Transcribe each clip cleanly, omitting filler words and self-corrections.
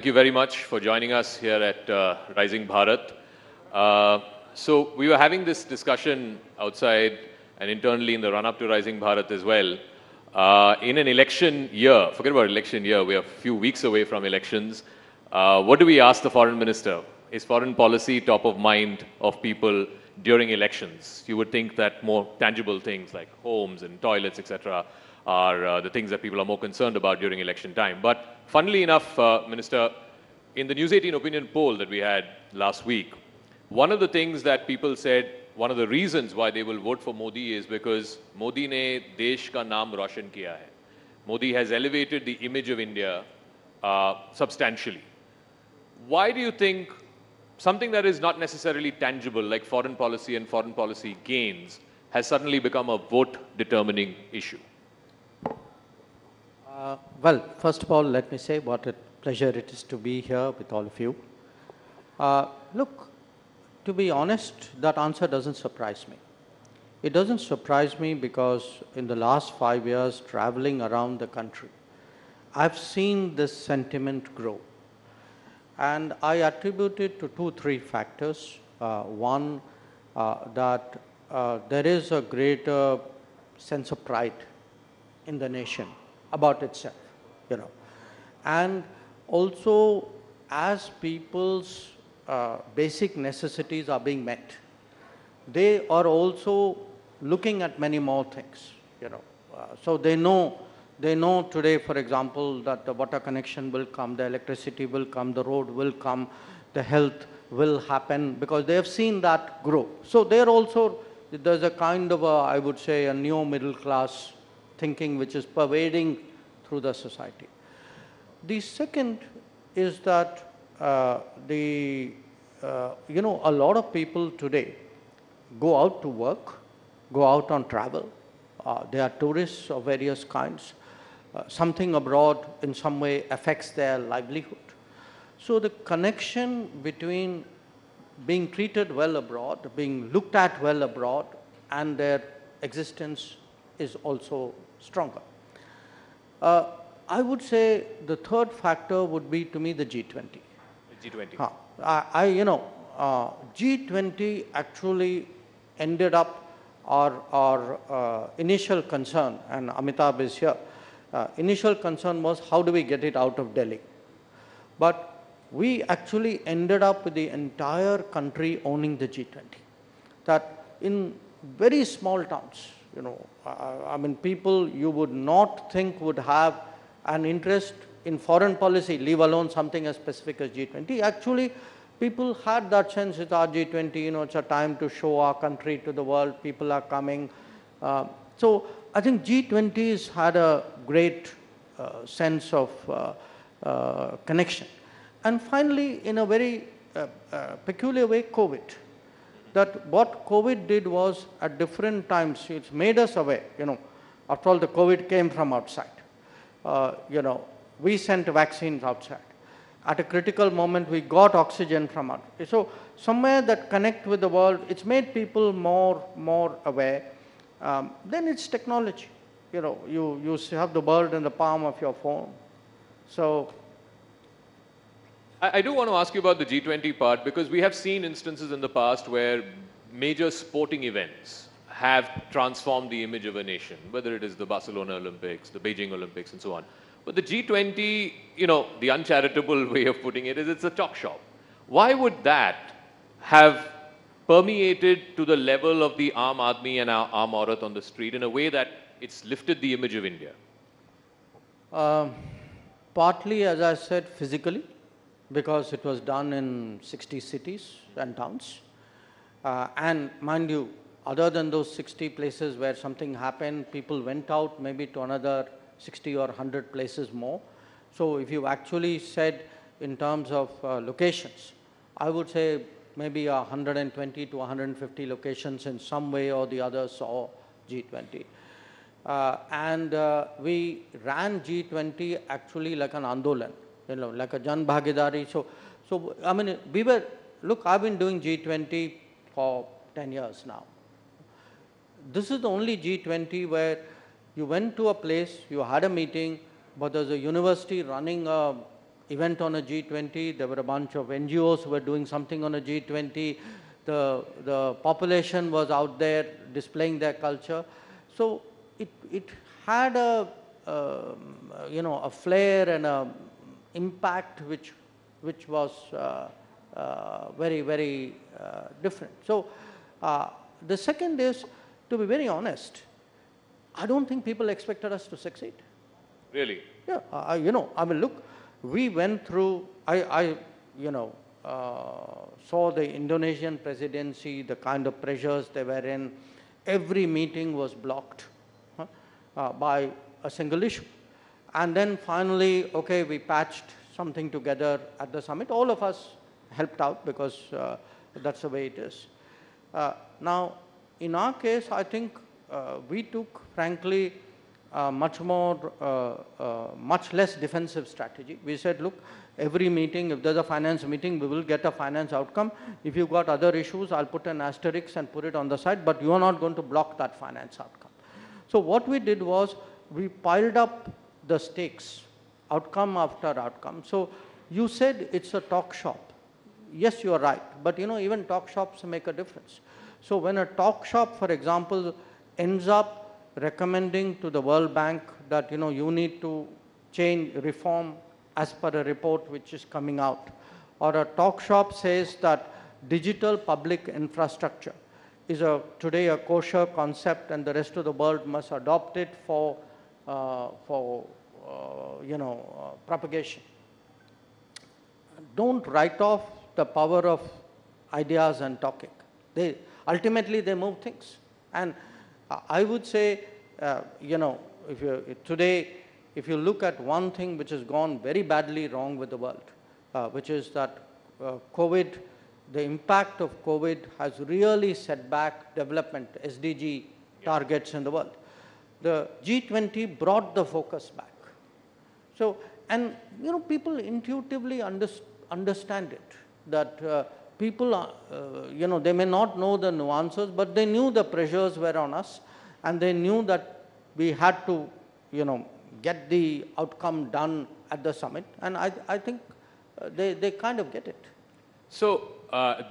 Thank you very much for joining us here at Rising Bharat. So we were having this discussion outside and internally in the run-up to Rising Bharat as well. In an election year, forget about election year, we are a few weeks away from elections. What do we ask the foreign minister? Is foreign policy top of mind of people during elections? You would think that more tangible things like homes and toilets, etc., are the things that people are more concerned about during election time. But funnily enough, Minister, in the News18 opinion poll that we had last week, one of the things that people said, one of the reasons why they will vote for Modi is because Modi ne desh ka naam roshan kiya hai. Modi has elevated the image of India substantially. Why do you think something that is not necessarily tangible, like foreign policy and foreign policy gains, has suddenly become a vote-determining issue? Well, first of all, let me say what a pleasure it is to be here with all of you. Look, to be honest, that answer doesn't surprise me. It doesn't surprise me because in the last 5 years, traveling around the country, I've seen this sentiment grow. And I attribute it to 2-3 factors. One, that there is a greater sense of pride in the nation about itself, and also as people's basic necessities are being met, they are also looking at many more things, so they know today, for example, that the water connection will come, the electricity will come, the road will come, the health will happen, because they have seen that grow. So they're also, there's a kind of I would say, a neo middle class thinking which is pervading through the society. The second is that a lot of people today go out to work, go out on travel. They are tourists of various kinds. Something abroad in some way affects their livelihood. So the connection between being treated well abroad, being looked at well abroad, and their existence is also stronger. I would say the third factor would be, to me, the G20. G20. G20 actually ended up our initial concern, and Amitabh is here. Initial concern was how do we get it out of Delhi? But we actually ended up with the entire country owning the G20. That in very small towns, people you would not think would have an interest in foreign policy, leave alone something as specific as G20. Actually, people had that sense, it's our G20, it's a time to show our country to the world, people are coming. So I think G20 has had a great sense of connection. And finally, in a very peculiar way, COVID. That what COVID did was, at different times, it's made us aware, after all, the COVID came from outside. We sent vaccines outside. At a critical moment, we got oxygen from outside. So somewhere that connect with the world, it's made people more aware. Then it's technology. You have the world in the palm of your phone. So I do want to ask you about the G20 part, because we have seen instances in the past where major sporting events have transformed the image of a nation, whether it is the Barcelona Olympics, the Beijing Olympics, and so on. But the G20, the uncharitable way of putting it is it's a talk shop. Why would that have permeated to the level of the Aam Aadmi and Aam Aurat on the street in a way that it's lifted the image of India? Partly, as I said, physically, because it was done in 60 cities and towns. And mind you, other than those 60 places where something happened, people went out maybe to another 60 or 100 places more. So if you actually said in terms of locations, I would say maybe 120 to 150 locations in some way or the other saw G20. And we ran G20 actually like an Andolan, like a Jan Bhagidari. So I mean, look, I've been doing G20 for 10 years now. This is the only G20 where you went to a place, you had a meeting, but there's a university running a event on a G20. There were a bunch of NGOs who were doing something on a G20. The population was out there displaying their culture. So it had a a flair and a impact which was very, very different. So the second is, to be very honest, I don't think people expected us to succeed. Really? Yeah, I mean, look, we went through, saw the Indonesian presidency, the kind of pressures they were in. Every meeting was blocked by a single issue. And then finally, okay, we patched something together at the summit. All of us helped out because that's the way it is. Now, in our case, I think we took, frankly, much less defensive strategy. We said, look, every meeting, if there's a finance meeting, we will get a finance outcome. If you've got other issues, I'll put an asterisk and put it on the side, but you are not going to block that finance outcome. So what we did was, we piled up the stakes, outcome after outcome. So you said it's a talk shop. Yes, you are right, but even talk shops make a difference. So when a talk shop, for example, ends up recommending to the World Bank that you need to change, reform as per a report which is coming out, or a talk shop says that digital public infrastructure is today a kosher concept and the rest of the world must adopt it for propagation. Don't write off the power of ideas and talking. Ultimately they move things. And I would say, if you look at one thing which has gone very badly wrong with the world, which is that COVID, the impact of COVID has really set back development, SDG targets in the world. The G20 brought the focus back. So, and people intuitively understand it, that people, they may not know the nuances, but they knew the pressures were on us, and they knew that we had to, get the outcome done at the summit, and I think they kind of get it. So,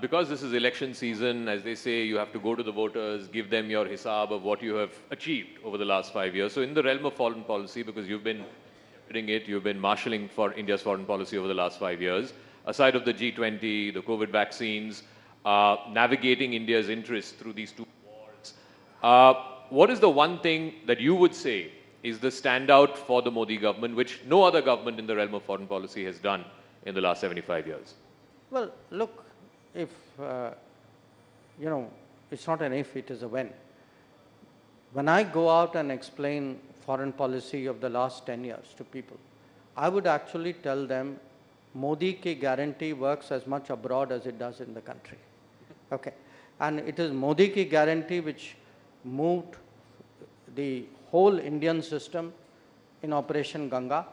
because this is election season, as they say, you have to go to the voters, give them your hisab of what you have achieved over the last 5 years. So in the realm of foreign policy, because you've been you've been marshalling for India's foreign policy over the last 5 years, aside of the G20, the COVID vaccines, navigating India's interests through these two wars, what is the one thing that you would say is the standout for the Modi government, which no other government in the realm of foreign policy has done in the last 75 years? Well, look, if, it's not an if, it is a when. When I go out and explain foreign policy of the last 10 years to people, I would actually tell them Modi ki guarantee works as much abroad as it does in the country. Okay. And it is Modi ki guarantee which moved the whole Indian system in Operation Ganga,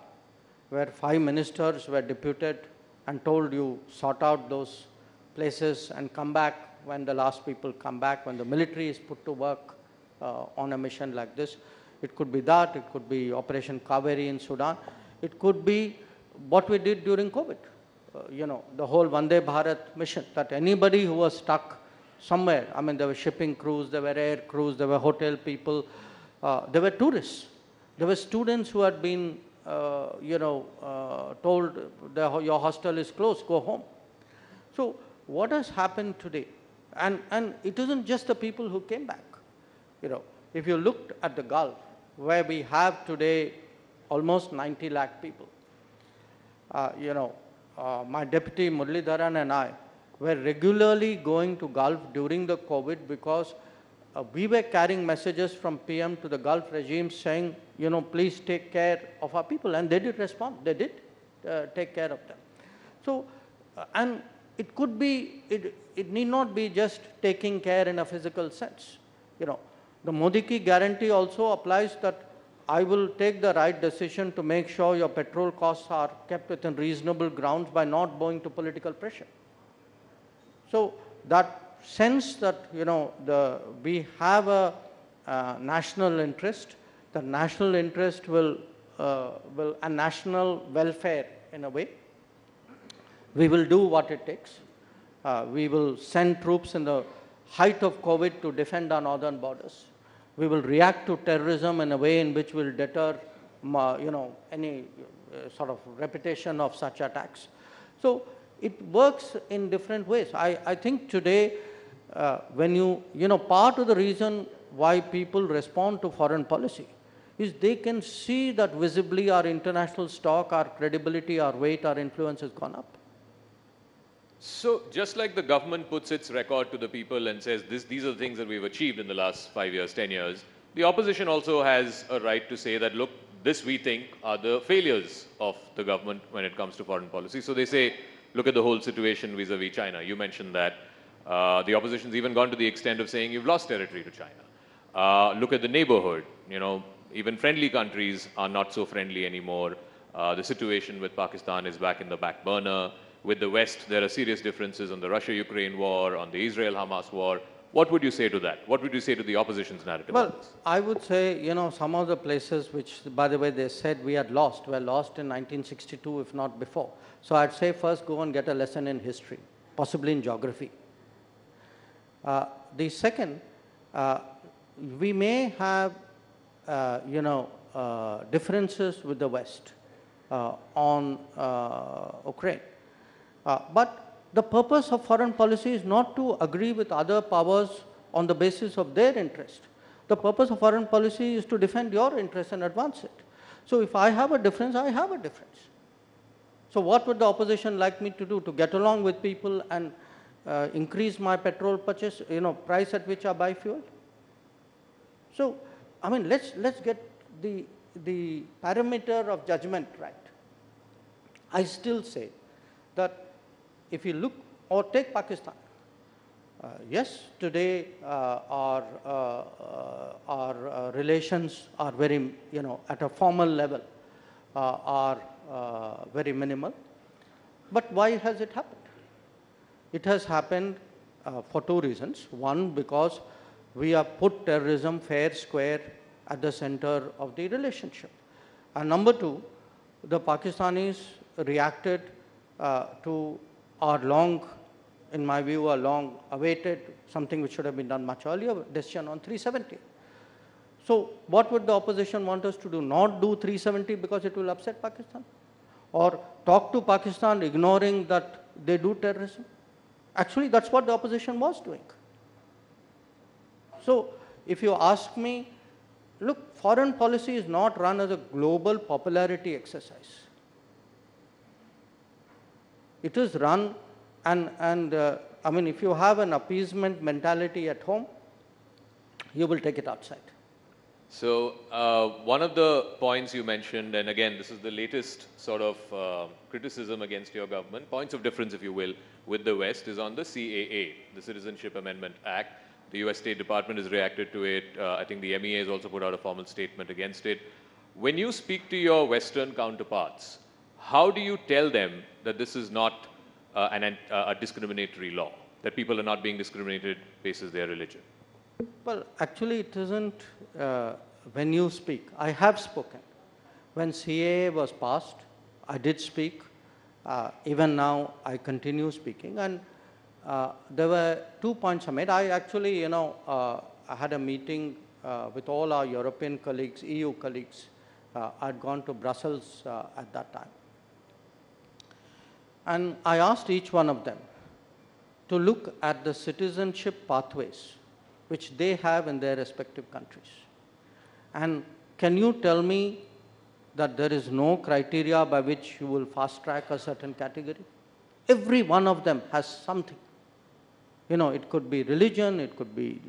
where 5 ministers were deputed and told you sort out those places and come back when the last people come back, when the military is put to work on a mission like this. It could be that, it could be Operation Kaveri in Sudan, it could be what we did during COVID, the whole Vande Bharat mission, that anybody who was stuck somewhere, I mean, there were shipping crews, there were air crews, there were hotel people, there were tourists, there were students who had been told your hostel is closed, go home. So what has happened today? And it isn't just the people who came back. If you looked at the Gulf, where we have today almost 90 lakh people, my deputy Muralidharan and I were regularly going to Gulf during the COVID because we were carrying messages from PM to the Gulf regime saying, please take care of our people. And they did respond. They did take care of them. So, and it could be, it need not be just taking care in a physical sense. The Modi ki guarantee also applies that I will take the right decision to make sure your petrol costs are kept within reasonable grounds by not going to political pressure. So that sense that, we have a national interest, the national interest will and national welfare in a way, We will do what it takes. We will send troops in the height of COVID to defend our northern borders. We will react to terrorism in a way in which will deter, any sort of repetition of such attacks. So it works in different ways. I think today, part of the reason why people respond to foreign policy is they can see that visibly our international stock, our credibility, our weight, our influence has gone up. So just like the government puts its record to the people and says these are the things that we've achieved in the last 5 years, 10 years, the opposition also has a right to say that, look, this we think are the failures of the government when it comes to foreign policy. So they say, look at the whole situation vis-a-vis China. You mentioned that. The opposition's even gone to the extent of saying you've lost territory to China. Look at the neighborhood. Even friendly countries are not so friendly anymore. The situation with Pakistan is back in the back burner. With the West, there are serious differences on the Russia-Ukraine war, on the Israel-Hamas war. What would you say to that? What would you say to the opposition's narrative? Well, I would say, some of the places which, by the way, they said we had lost, were lost in 1962, if not before. So I'd say first go and get a lesson in history, possibly in geography. The second, we may have, differences with the West on Ukraine. But the purpose of foreign policy is not to agree with other powers on the basis of their interest. The purpose of foreign policy is to defend your interest and advance it. So if I have a difference, I have a difference. So what would the opposition like me to do? To get along with people and increase my petrol purchase, price at which I buy fuel? So, let's get the parameter of judgment right. I still say that if you look or take Pakistan, yes, today our relations are very, at a formal level, are very minimal. But why has it happened? It has happened for two reasons. One, because we have put terrorism fair square at the center of the relationship. And number two, the Pakistanis reacted to our in my view, a long awaited, something which should have been done much earlier, decision on 370. So what would the opposition want us to do? Not do 370 because it will upset Pakistan? Or talk to Pakistan ignoring that they do terrorism? Actually, that's what the opposition was doing. So if you ask me, look, foreign policy is not run as a global popularity exercise. It is run if you have an appeasement mentality at home, you will take it outside. So one of the points you mentioned, and again, this is the latest sort of criticism against your government, points of difference, if you will, with the West, is on the CAA, the Citizenship Amendment Act. The US State Department has reacted to it. I think the MEA has also put out a formal statement against it. When you speak to your Western counterparts, how do you tell them that this is not a discriminatory law, that people are not being discriminated basis their religion? Well, actually, it isn't when you speak. I have spoken. When CAA was passed, I did speak. Even now, I continue speaking. And there were 2 points I made. I actually, I had a meeting with all our European colleagues, EU colleagues. I'd gone to Brussels at that time. And I asked each one of them to look at the citizenship pathways which they have in their respective countries. And can you tell me that there is no criteria by which you will fast track a certain category? Every one of them has something. It could be religion, it could be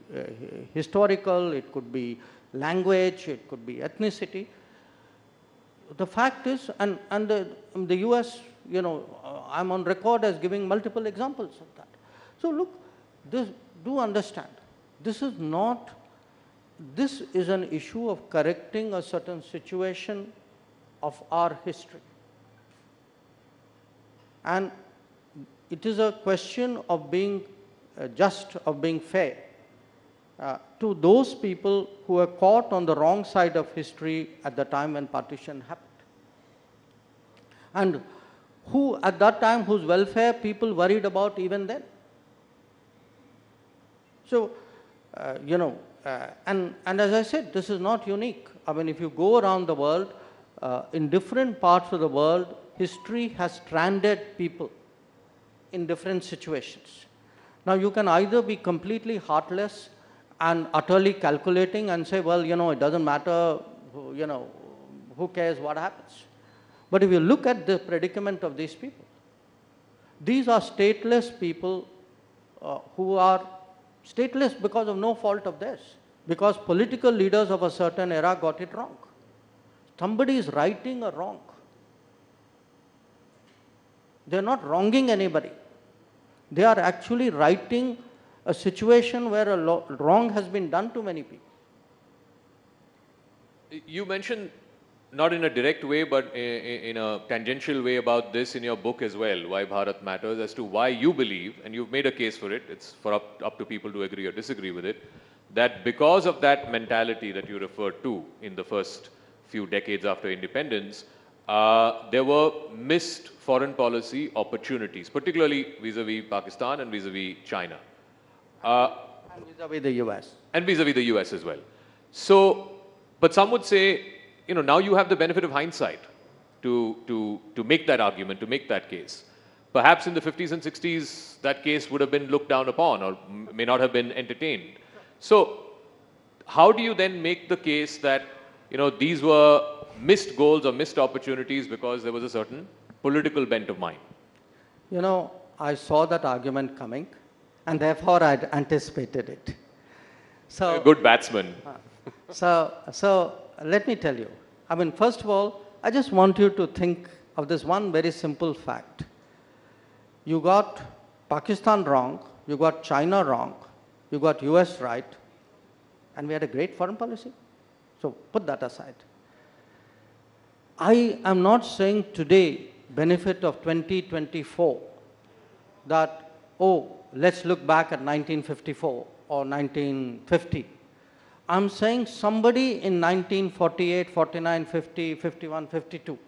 historical, it could be language, it could be ethnicity. The fact is, and the US, I'm on record as giving multiple examples of that. So look, do understand, this is an issue of correcting a certain situation of our history. And it is a question of being just, of being fair to those people who were caught on the wrong side of history at the time when partition happened. And who at that time, whose welfare people worried about even then. So, and as I said, this is not unique. I mean, if you go around the world, in different parts of the world, history has stranded people in different situations. Now, you can either be completely heartless and utterly calculating and say, well, it doesn't matter, who cares what happens. But if you look at the predicament of these people, these are stateless people who are stateless because of no fault of theirs, because political leaders of a certain era got it wrong. Somebody is righting a wrong. They are not wronging anybody. They are actually righting a situation where a wrong has been done to many people. You mentioned, not in a direct way, but in a tangential way about this in your book as well, Why Bharat Matters, as to why you believe, and you've made a case for it, it's for up to people to agree or disagree with it, that because of that mentality that you referred to in the first few decades after independence, there were missed foreign policy opportunities, particularly vis-a-vis Pakistan and vis-a-vis China. And vis-a-vis the US. And vis-a-vis the US as well. So, but some would say, now you have the benefit of hindsight to make that argument, to make that case. Perhaps in the 50s and 60s, that case would have been looked down upon or may not have been entertained. So, how do you then make the case that, these were missed goals or missed opportunities because there was a certain political bent of mind? I saw that argument coming, and therefore I anticipated it. So, a good batsman. So let me tell you. I mean, first of all, I just want you to think of this one very simple fact. You got Pakistan wrong, you got China wrong, you got US right, and we had a great foreign policy. So put that aside. I am not saying today, benefit of 2024, that, let's look back at 1954 or 1950. I'm saying somebody in 1948, 49, 50, 51, 52,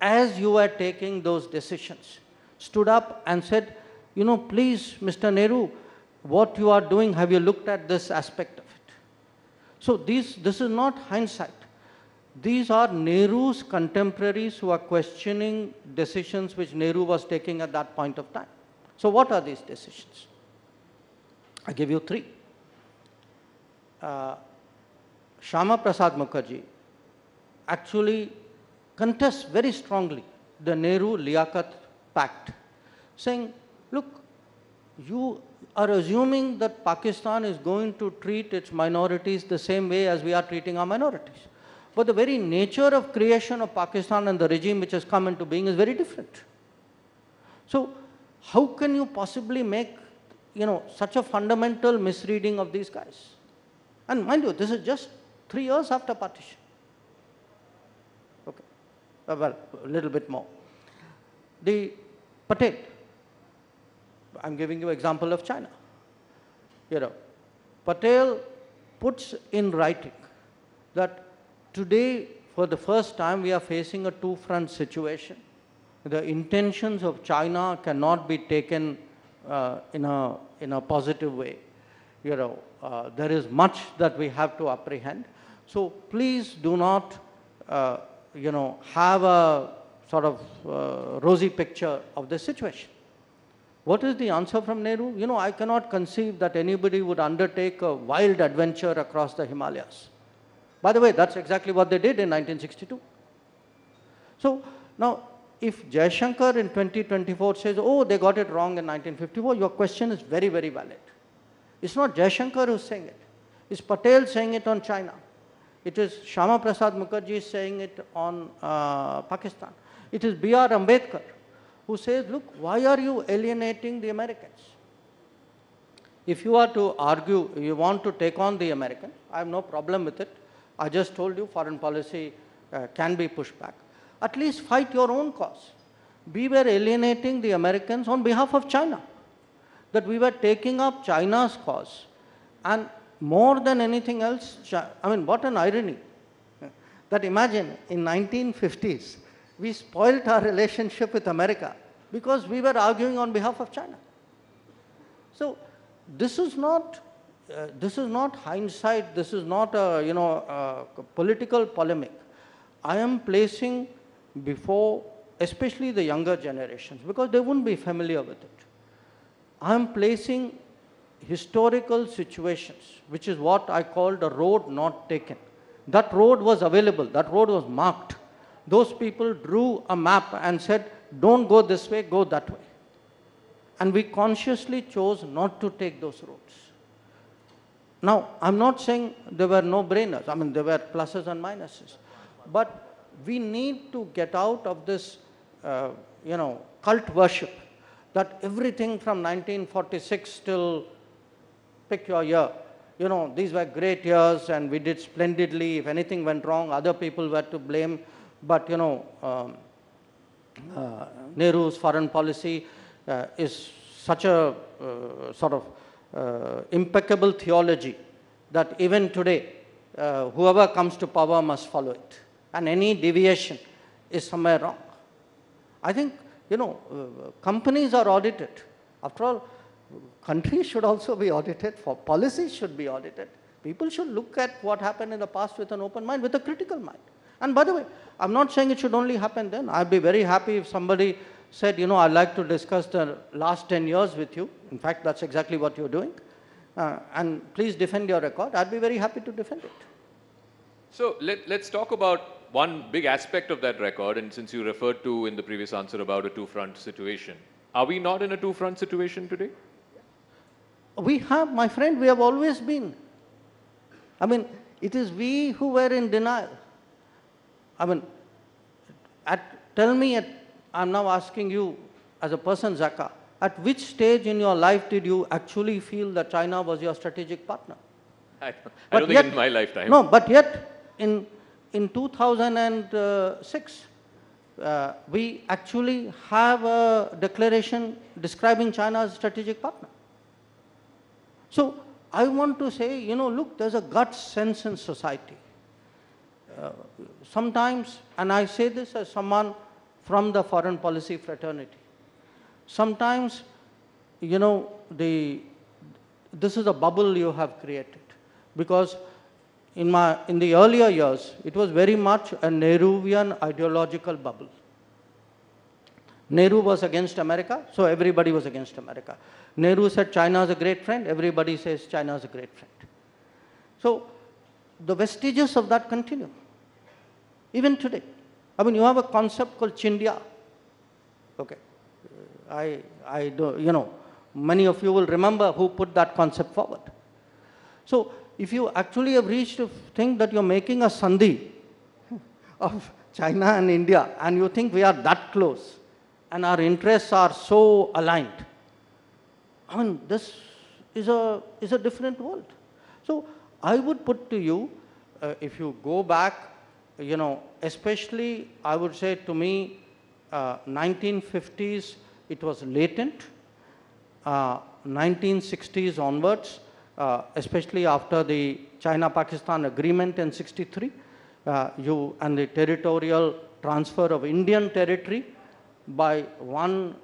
as you were taking those decisions, stood up and said, please, Mr. Nehru, what you are doing, have you looked at this aspect of it? So this is not hindsight. These are Nehru's contemporaries who are questioning decisions which Nehru was taking at that point of time. So what are these decisions? I give you three. Shyama Prasad Mukherjee actually contests very strongly the Nehru-Liaquat Pact, saying, look, you are assuming that Pakistan is going to treat its minorities the same way as we are treating our minorities. But the very nature of creation of Pakistan and the regime which has come into being is very different. So how can you possibly make, such a fundamental misreading of these guys? And mind you, this is just 3 years after partition. Okay. Well, a little bit more. The Patel, I'm giving you an example of China. Patel puts in writing that today, for the first time, we are facing a two-front situation. The intentions of China cannot be taken in a positive way. There is much that we have to apprehend. So please do not, have a sort of rosy picture of the situation. What is the answer from Nehru? I cannot conceive that anybody would undertake a wild adventure across the Himalayas. By the way, that's exactly what they did in 1962. So now, if Jaishankar in 2024 says, they got it wrong in 1954, your question is very, very valid. It's not Jaishankar who's saying it. It's Patel saying it on China. It is Shyama Prasad Mukherjee saying it on Pakistan. It is B.R. Ambedkar who says, look, why are you alienating the Americans? If you are to argue, you want to take on the Americans, I have no problem with it. I just told you foreign policy can be pushed back. At least fight your own cause. We were alienating the Americans on behalf of China. That we were taking up China's cause. And more than anything else, what an irony. That imagine, in 1950s, we spoilt our relationship with America because we were arguing on behalf of China. So this is not hindsight, this is not a political polemic. I am placing before, especially the younger generations, because they wouldn't be familiar with it. I am placing historical situations, which is what I called a road not taken. That road was available, that road was marked. Those people drew a map and said, don't go this way, go that way. And we consciously chose not to take those roads. Now, I'm not saying there were no brainers. I mean, there were pluses and minuses. But we need to get out of this, cult worship that everything from 1946 till pick your year, these were great years and we did splendidly. If anything went wrong, other people were to blame. But, Nehru's foreign policy is such a sort of impeccable theology that even today, whoever comes to power must follow it. And any deviation is somewhere wrong. I think, companies are audited. After all, countries should also be audited, for policies should be audited. People should look at what happened in the past with an open mind, with a critical mind. And by the way, I'm not saying it should only happen then. I'd be very happy if somebody said, I'd like to discuss the last 10 years with you. In fact, that's exactly what you're doing. And please defend your record. I'd be very happy to defend it. So let's talk about one big aspect of that record. And since you referred to in the previous answer about a two-front situation, are we not in a two-front situation today? We have, my friend, we have always been. I mean, it is we who were in denial. I mean, tell me, I'm now asking you as a person, Zaka, at which stage in your life did you actually feel that China was your strategic partner? I don't think in my lifetime. No, but yet in 2006, we actually have a declaration describing China as a strategic partner. So I want to say, look, there's a gut sense in society. Sometimes, and I say this as someone from the foreign policy fraternity, sometimes, this is a bubble you have created. Because in the earlier years, it was very much a Nehruvian ideological bubble. Nehru was against America, so everybody was against America. Nehru said China is a great friend, everybody says China is a great friend. So the vestiges of that continue. Even today. I mean, you have a concept called Chindia. Okay. I do, many of you will remember who put that concept forward. So if you actually have reached to think that you're making a sandhi of China and India, and you think we are that close, and our interests are so aligned, I mean, this is a different world. So I would put to you, if you go back, especially I would say to me, 1950s, it was latent. 1960s onwards, especially after the China-Pakistan agreement in 63, and the territorial transfer of Indian territory by one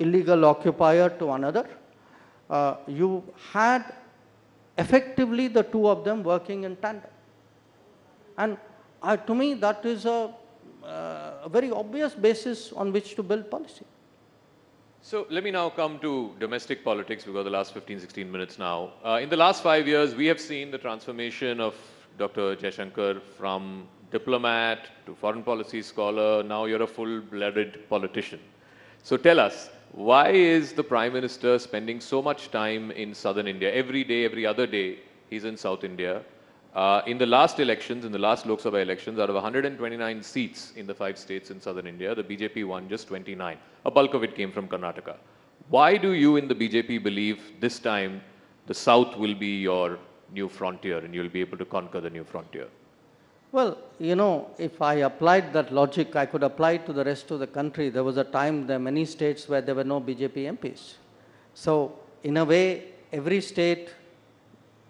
illegal occupier to another, you had effectively the two of them working in tandem. And to me, that is a very obvious basis on which to build policy. So let me now come to domestic politics. We've got the last 15, 16 minutes now. In the last 5 years, we have seen the transformation of Dr. Jaishankar from diplomat to foreign policy scholar. Now you're a full-blooded politician. So tell us, why is the Prime Minister spending so much time in southern India? Every day, every other day, he's in South India. In the last elections, in the last Lok Sabha elections, out of 129 seats in the 5 states in southern India, the BJP won just 29. A bulk of it came from Karnataka. Why do you in the BJP believe this time the South will be your new frontier and you'll be able to conquer the new frontier? Well, if I applied that logic, I could apply it to the rest of the country. There was a time, there were many states where there were no BJP MPs. So, in a way, every state,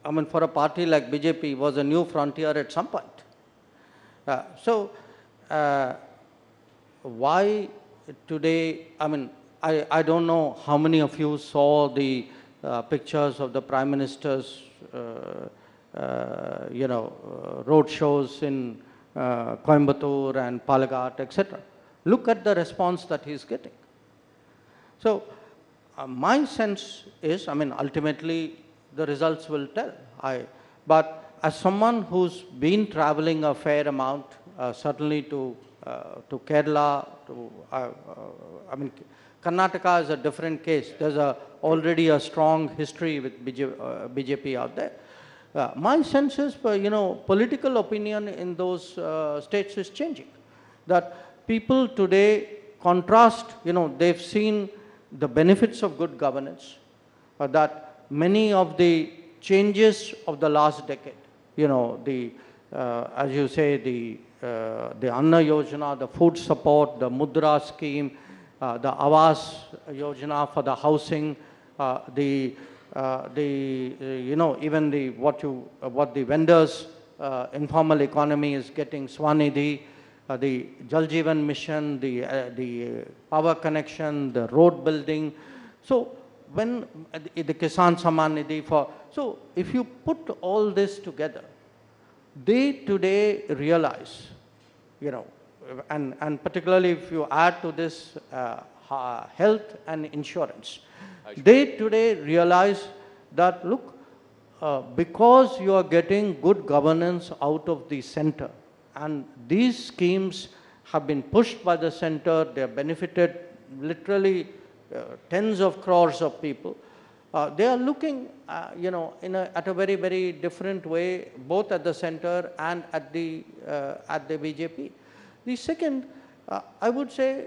I mean, for a party like BJP, was a new frontier at some point. Why today, I mean, I don't know how many of you saw the pictures of the Prime Minister's, road shows in Coimbatore and Palagat, etc. Look at the response that he's getting. So, my sense is, I mean, ultimately the results will tell. But as someone who's been traveling a fair amount, certainly to Kerala, I mean, Karnataka is a different case. There's already a strong history with BJP out there. My sense is, political opinion in those states is changing. That people today contrast, they've seen the benefits of good governance, that many of the changes of the last decade, as you say, the Anna Yojana, the food support, the Mudra scheme, the Awas Yojana for the housing, even what the vendors, informal economy is getting, Swanidhi, the Jal Jeevan Mission, the power connection, the road building. So when the Kisan Samman Nidhi so if you put all this together, they today realize, and particularly if you add to this health and insurance, they today realize that, look, because you are getting good governance out of the center, and these schemes have been pushed by the center, they have benefited literally tens of crores of people. They are looking, at a very, very different way, both at the center and at the BJP. The second, I would say,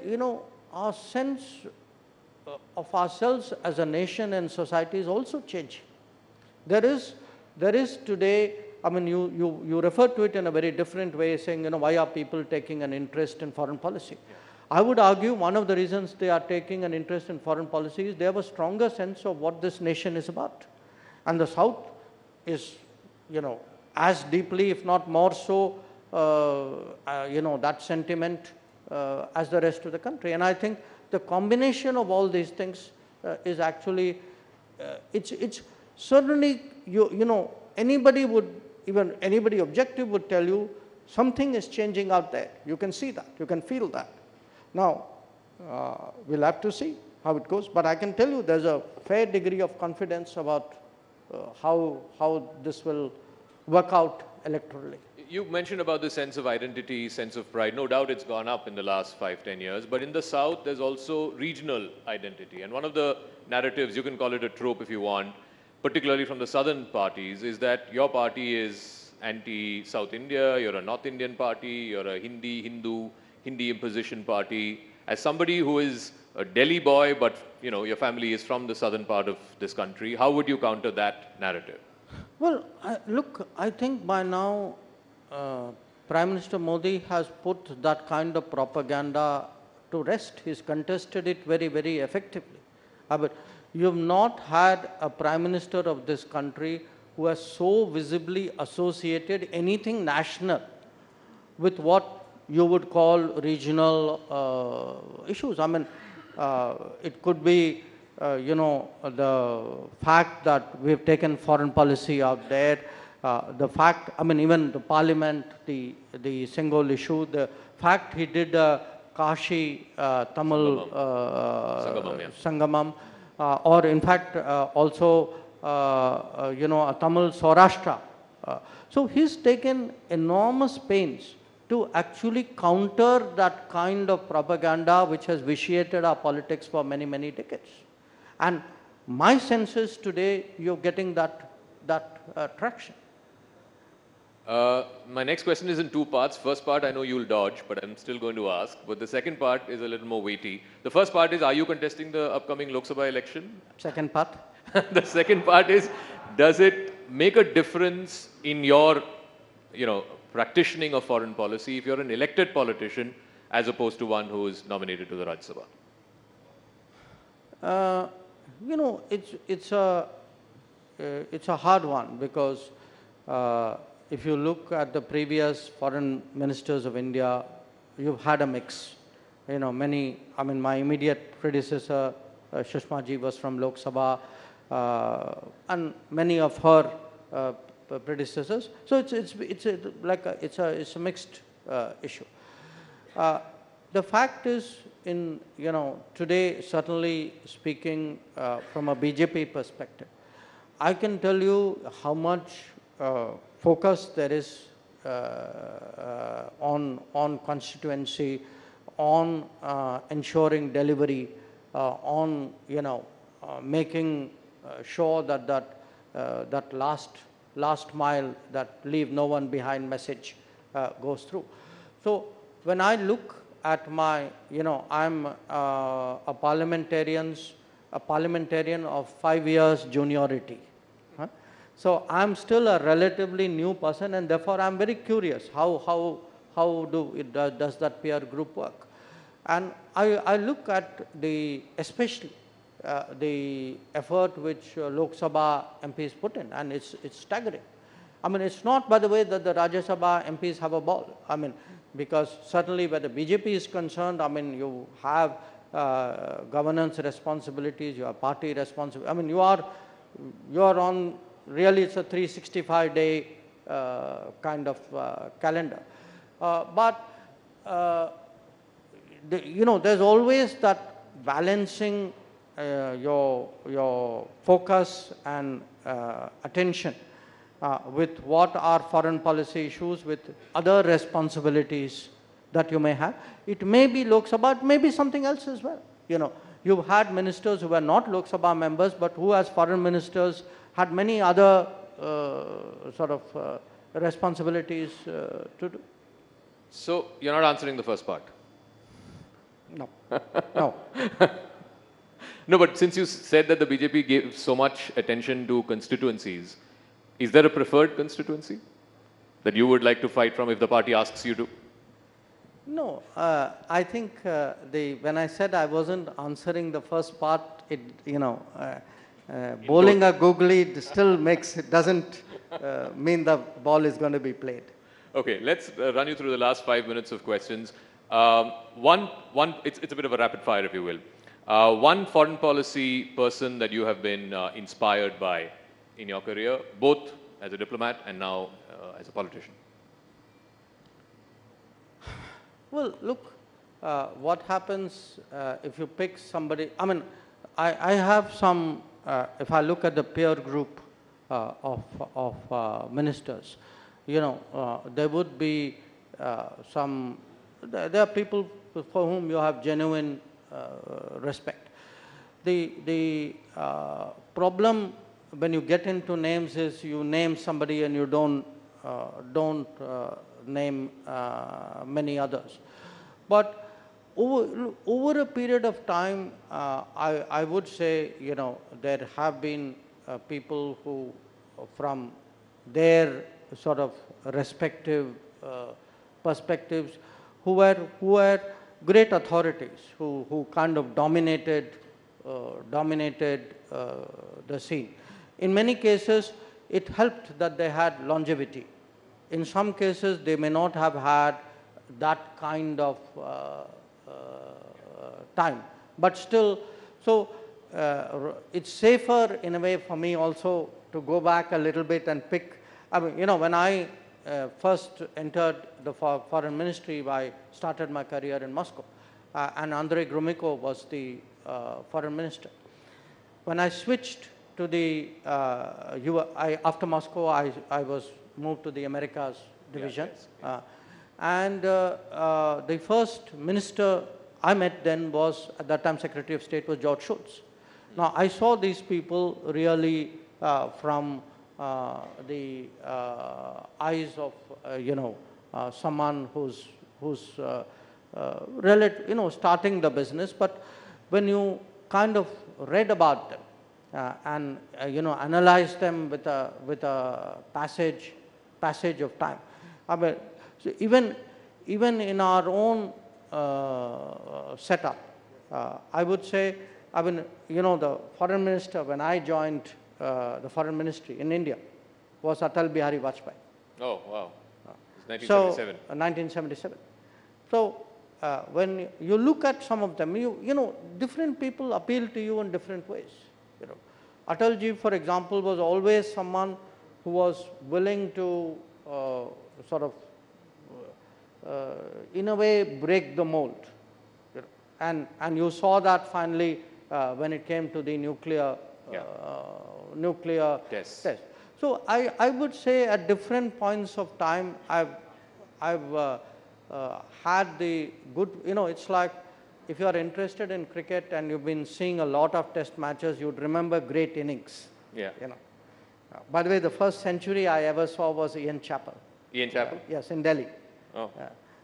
our sense of ourselves as a nation and society is also changing. There is today, I mean, you refer to it in a very different way, saying, why are people taking an interest in foreign policy? Yeah. I would argue one of the reasons they are taking an interest in foreign policy is they have a stronger sense of what this nation is about. And the South is, as deeply, if not more so, that sentiment as the rest of the country. And I think the combination of all these things is actually, it's certainly, anybody objective would tell you something is changing out there. You can see that, you can feel that. Now, we'll have to see how it goes, but I can tell you there's a fair degree of confidence about how this will work out electorally. You mentioned about the sense of identity, sense of pride. No doubt it's gone up in the last 5-10 years, but in the South, there's also regional identity. And one of the narratives, you can call it a trope if you want, particularly from the southern parties, is that your party is anti-South India, you're a North Indian party, you're a Hindu imposition party. As somebody who is a Delhi boy, but your family is from the southern part of this country, how would you counter that narrative? Well, look, I think by now, Prime Minister Modi has put that kind of propaganda to rest. He's contested it very, very effectively. But you have not had a Prime Minister of this country who has so visibly associated anything national with what you would call regional issues. I mean, it could be, the fact that we've taken foreign policy out there, the fact, I mean, even the parliament, the Singol issue, the fact he did Kashi Tamil Sangamam, or in fact also, a Tamil Saurashtra. So he's taken enormous pains to actually counter that kind of propaganda which has vitiated our politics for many, many decades. And my sense is today you're getting that traction. My next question is in two parts. First part, I know you'll dodge, but I'm still going to ask. But the second part is a little more weighty. The first part is, are you contesting the upcoming Lok Sabha election? Second part? The second part is, does it make a difference in your, practicing of foreign policy if you're an elected politician as opposed to one who is nominated to the Rajya Sabha? It's a hard one because if you look at the previous foreign ministers of India, you've had a mix. many, my immediate predecessor, Sushma ji, was from Lok Sabha, and many of her predecessors. So it's a mixed issue. The fact is, today, certainly speaking from a BJP perspective, I can tell you how much focus there is on constituency, on ensuring delivery, on making sure that last mile, that leave no one behind message goes through. So when I look at my, I'm a parliamentarian of 5 years juniority. So I'm still a relatively new person, and therefore I'm very curious how does that peer group work. And I look at especially the effort which Lok Sabha MPs put in, and it's staggering. It's not, by the way, that the Rajya Sabha MPs have a ball. Because certainly where the BJP is concerned, you have governance responsibilities, you have party responsibilities. You are on, really it's a 365-day kind of calendar. But there's always that balancing your focus and attention with what are foreign policy issues, with other responsibilities that you may have. It may be Lok Sabha, it may be something else as well. You've had ministers who were not Lok Sabha members, but who as foreign ministers had many other responsibilities to do. So you're not answering the first part? No. No. No, but since you said that the BJP gave so much attention to constituencies, is there a preferred constituency that you would like to fight from if the party asks you to? No, I think when I said I wasn't answering the first part, bowling a googly still doesn't mean the ball is going to be played. Okay, let's run you through the last 5 minutes of questions. It's a bit of a rapid fire, if you will. One foreign policy person that you have been inspired by in your career, both as a diplomat and now as a politician? Well, look, what happens if you pick somebody, I have some, if I look at the peer group of ministers, there would be there are people for whom you have genuine respect. The problem when you get into names is you name somebody and you don't name many others. But over a period of time, I would say, there have been people who, from their sort of respective perspectives, who were great authorities, who kind of dominated the scene. In many cases, it helped that they had longevity. In some cases, they may not have had that kind of time. But still, so it's safer in a way for me also to go back a little bit and pick. When I first entered the foreign ministry, I started my career in Moscow, and Andrei Gromyko was the foreign minister. When I switched to the after Moscow, I was moved to the Americas division, and the first minister I met then was, at that time, Secretary of State was George Shultz. Now I saw these people really from the eyes of someone who's starting the business. But when you kind of read about them and analyzed them with a passage of time, so even in our own setup, I would say, the foreign minister, when I joined the foreign ministry in India, was Atal Bihari Vajpayee. Oh, wow. 1977. So, 1977. So, when you look at some of them, you know, different people appeal to you in different ways. You know, Atalji, for example, was always someone who was willing to sort of, in a way, break the mold. You know, and you saw that finally when it came to the nuclear test. So I would say at different points of time, I've had the good, you know, it's like if you are interested in cricket and you've been seeing a lot of test matches, you'd remember great innings. Yeah. You know. By the way, the first century I ever saw was Ian Chappell. Ian Chappell? Yes, in Delhi. Oh.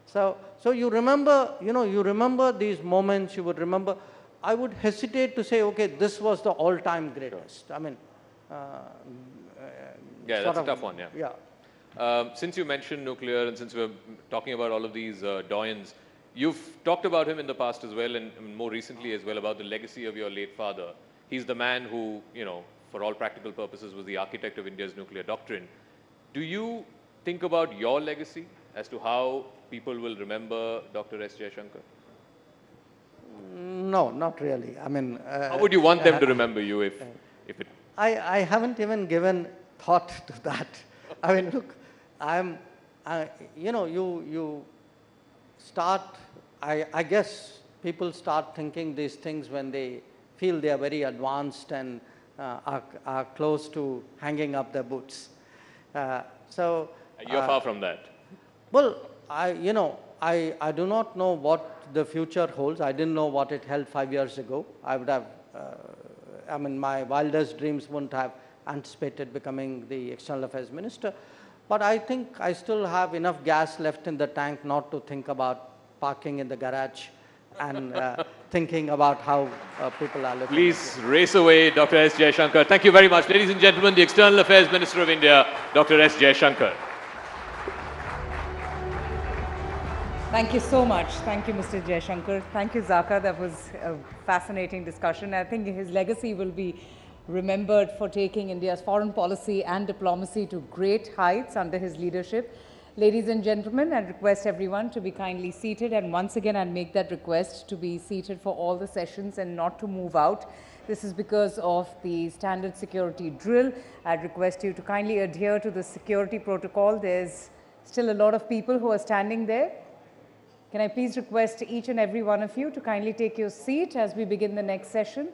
So you remember, you know, you remember these moments, you would remember. I would hesitate to say, okay, this was the all-time greatest. Sure. I mean, yeah, that's a tough one, yeah. Yeah. Since you mentioned nuclear and since we're talking about all of these doyens, you've talked about him in the past as well and more recently as well about the legacy of your late father. He's the man who, you know, for all practical purposes was the architect of India's nuclear doctrine. Do you think about your legacy as to how people will remember Dr. S. Jaishankar? No, not really. I mean... how would you want them to remember you if it... I haven't even given thought to that. I mean, look, you know, you start, I guess people start thinking these things when they feel they are very advanced and are close to hanging up their boots. So... You're far from that. Well, you know, I do not know what the future holds. I didn't know what it held 5 years ago. I would have, I mean, my wildest dreams wouldn't have anticipated becoming the External Affairs Minister. But I think I still have enough gas left in the tank not to think about parking in the garage and thinking about how people are living. Please race away, Dr. S. Jaishankar. Thank you very much. Ladies and gentlemen, the External Affairs Minister of India, Dr. S. Jaishankar. Thank you so much. Thank you, Mr. Jaishankar. Thank you, Zaka. That was a fascinating discussion. I think his legacy will be remembered for taking India's foreign policy and diplomacy to great heights under his leadership. Ladies and gentlemen, I request everyone to be kindly seated. And once again, I make that request to be seated for all the sessions and not to move out. This is because of the standard security drill. I'd request you to kindly adhere to the security protocol. There's still a lot of people who are standing there. Can I please request each and every one of you to kindly take your seat as we begin the next session?